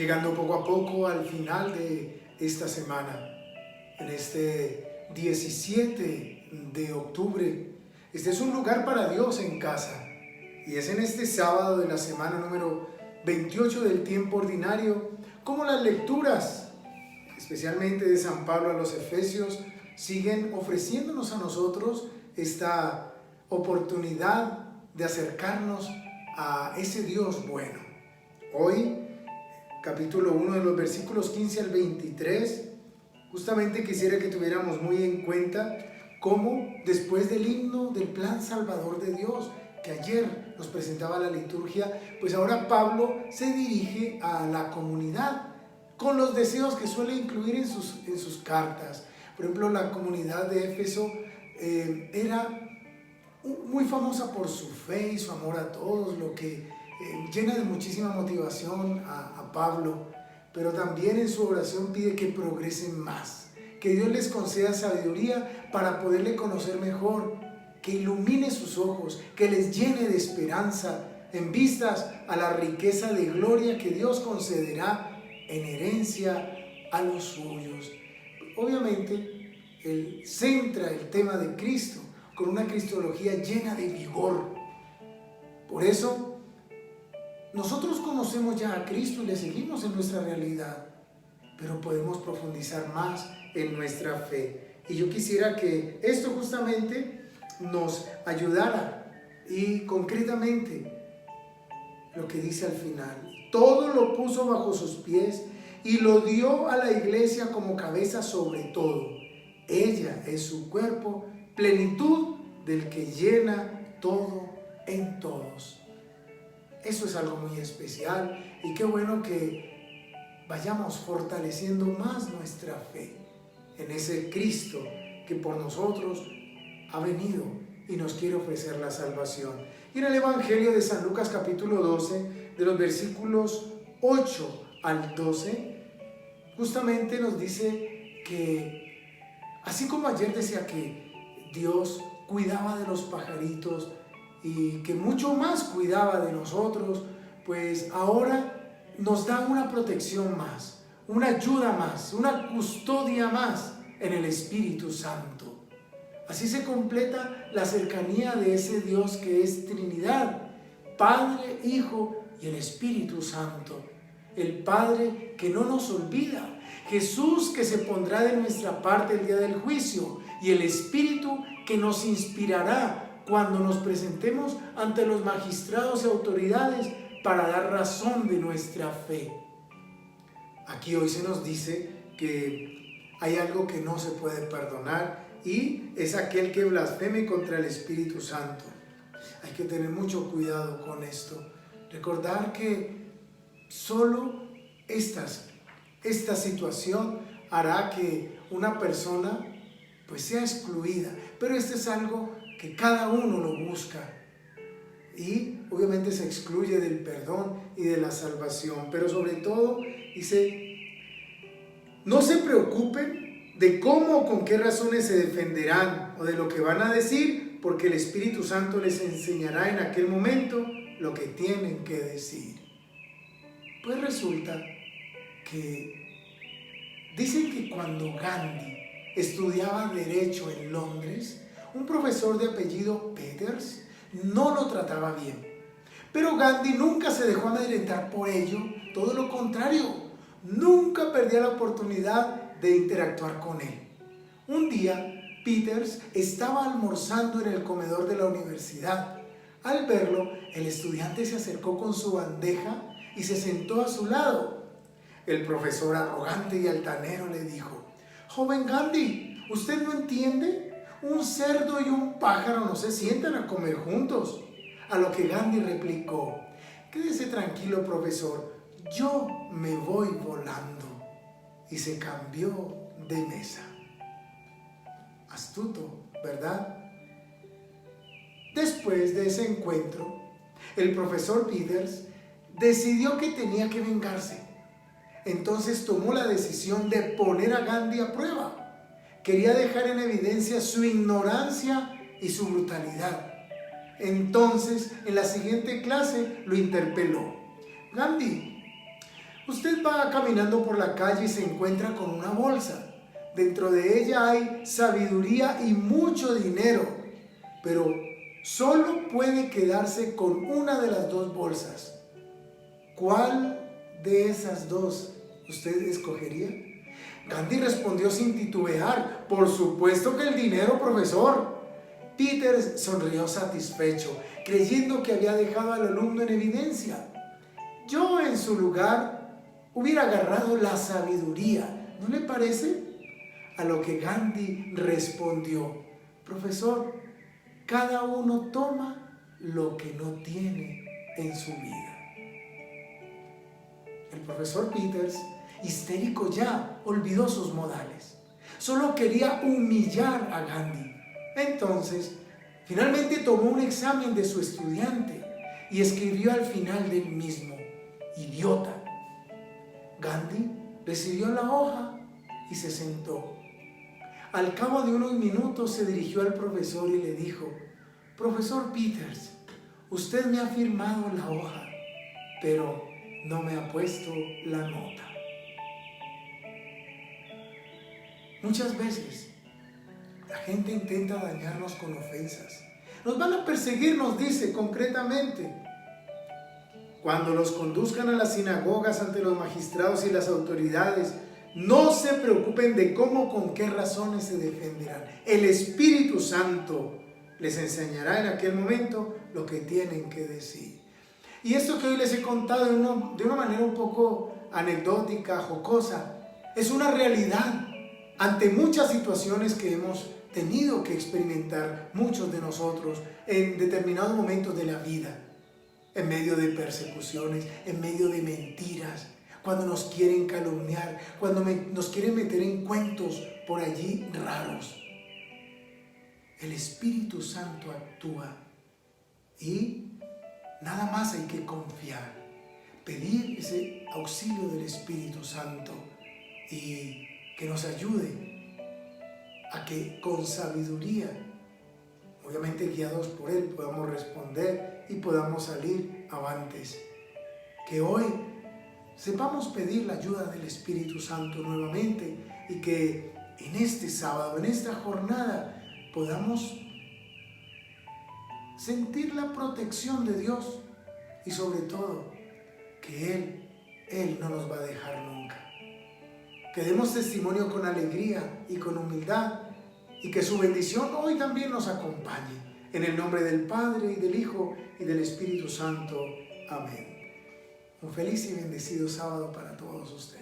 Llegando poco a poco al final de esta semana, en este 17 de octubre, este es un lugar para Dios en casa, y es en este sábado de la semana número 28 del tiempo ordinario, como las lecturas, especialmente de San Pablo a los Efesios, siguen ofreciéndonos a nosotros esta oportunidad de acercarnos a ese Dios bueno. Hoy, capítulo 1 de los versículos 15 al 23, justamente quisiera que tuviéramos muy en cuenta cómo después del himno del plan salvador de Dios, que ayer nos presentaba la liturgia, pues ahora Pablo se dirige a la comunidad con los deseos que suele incluir en sus cartas. Por ejemplo, la comunidad de Éfeso era muy famosa por su fe y su amor a todos, lo que llena de muchísima motivación a Pablo, pero también en su oración pide que progresen más, que Dios les conceda sabiduría para poderle conocer mejor, que ilumine sus ojos, que les llene de esperanza en vistas a la riqueza de gloria que Dios concederá en herencia a los suyos. Obviamente, él centra el tema de Cristo con una cristología llena de vigor. Por eso, nosotros conocemos ya a Cristo y le seguimos en nuestra realidad, pero podemos profundizar más en nuestra fe. Y yo quisiera que esto justamente nos ayudara, y concretamente lo que dice al final: todo lo puso bajo sus pies y lo dio a la iglesia como cabeza sobre todo. Ella es su cuerpo, plenitud del que llena todo en todos. Eso es algo muy especial, y qué bueno que vayamos fortaleciendo más nuestra fe en ese Cristo que por nosotros ha venido y nos quiere ofrecer la salvación. Y en el Evangelio de San Lucas capítulo 12, de los versículos 8 al 12, justamente nos dice que, así como ayer decía que Dios cuidaba de los pajaritos y que mucho más cuidaba de nosotros, pues ahora nos da una protección más, una ayuda más, una custodia más en el Espíritu Santo. Así se completa la cercanía de ese Dios que es Trinidad, Padre, Hijo y el Espíritu Santo. El Padre que no nos olvida, Jesús que se pondrá de nuestra parte el día del juicio, y el Espíritu que nos inspirará cuando nos presentemos ante los magistrados y autoridades para dar razón de nuestra fe. Aquí hoy se nos dice que hay algo que no se puede perdonar, y es aquel que blasfeme contra el Espíritu Santo. Hay que tener mucho cuidado con esto. Recordar que solo esta situación hará que una persona pues sea excluida, pero esto es algo que cada uno lo busca, y obviamente se excluye del perdón y de la salvación. Pero sobre todo dice: no se preocupen de cómo o con qué razones se defenderán o de lo que van a decir, porque el Espíritu Santo les enseñará en aquel momento lo que tienen que decir. Pues resulta que dicen que cuando Gandhi estudiaba Derecho en Londres, un profesor de apellido Peters no lo trataba bien. Pero Gandhi nunca se dejó amedrentar por ello, todo lo contrario, nunca perdía la oportunidad de interactuar con él. Un día, Peters estaba almorzando en el comedor de la universidad. Al verlo, el estudiante se acercó con su bandeja y se sentó a su lado. El profesor, arrogante y altanero, le dijo: joven Gandhi, ¿usted no entiende? Un cerdo y un pájaro no se sientan a comer juntos. A lo que Gandhi replicó: quédese tranquilo, profesor, yo me voy volando. Y se cambió de mesa. Astuto, ¿verdad? Después de ese encuentro, el profesor Peters decidió que tenía que vengarse. Entonces tomó la decisión de poner a Gandhi a prueba. Quería dejar en evidencia su ignorancia y su brutalidad. Entonces, en la siguiente clase lo interpeló: Gandhi, Usted va caminando por la calle y se encuentra con una bolsa. Dentro de ella hay sabiduría y mucho dinero, pero solo puede quedarse con una de las dos bolsas. ¿Cuál de esas dos usted escogería? Gandhi respondió sin titubear: por supuesto que el dinero, profesor. Peter sonrió satisfecho, creyendo que había dejado al alumno en evidencia. Yo en su lugar hubiera agarrado la sabiduría, ¿no le parece? A lo que Gandhi respondió: profesor, cada uno toma lo que no tiene en su vida. El profesor Peters, histérico ya, olvidó sus modales. Solo quería humillar a Gandhi. Entonces, finalmente tomó un examen de su estudiante y escribió al final del mismo: idiota. Gandhi recibió la hoja y se sentó. Al cabo de unos minutos se dirigió al profesor y le dijo: profesor Peters, usted me ha firmado la hoja, pero no me ha puesto la nota. Muchas veces la gente intenta dañarnos con ofensas. Nos van a perseguir, nos dice concretamente. Cuando los conduzcan a las sinagogas ante los magistrados y las autoridades, no se preocupen de cómo o con qué razones se defenderán. El Espíritu Santo les enseñará en aquel momento lo que tienen que decir. Y esto que hoy les he contado de una manera un poco anecdótica, jocosa, es una realidad ante muchas situaciones que hemos tenido que experimentar muchos de nosotros en determinados momentos de la vida, en medio de persecuciones, en medio de mentiras, cuando nos quieren calumniar, cuando nos quieren meter en cuentos por allí raros. El Espíritu Santo actúa y nada más hay que confiar, pedir ese auxilio del Espíritu Santo y que nos ayude a que con sabiduría, obviamente guiados por Él, podamos responder y podamos salir avantes. Que hoy sepamos pedir la ayuda del Espíritu Santo nuevamente y que en este sábado, en esta jornada, podamos sentir la protección de Dios y sobre todo que Él no nos va a dejar nunca. Que demos testimonio con alegría y con humildad y que su bendición hoy también nos acompañe. En el nombre del Padre y del Hijo y del Espíritu Santo. Amén. Un feliz y bendecido sábado para todos ustedes.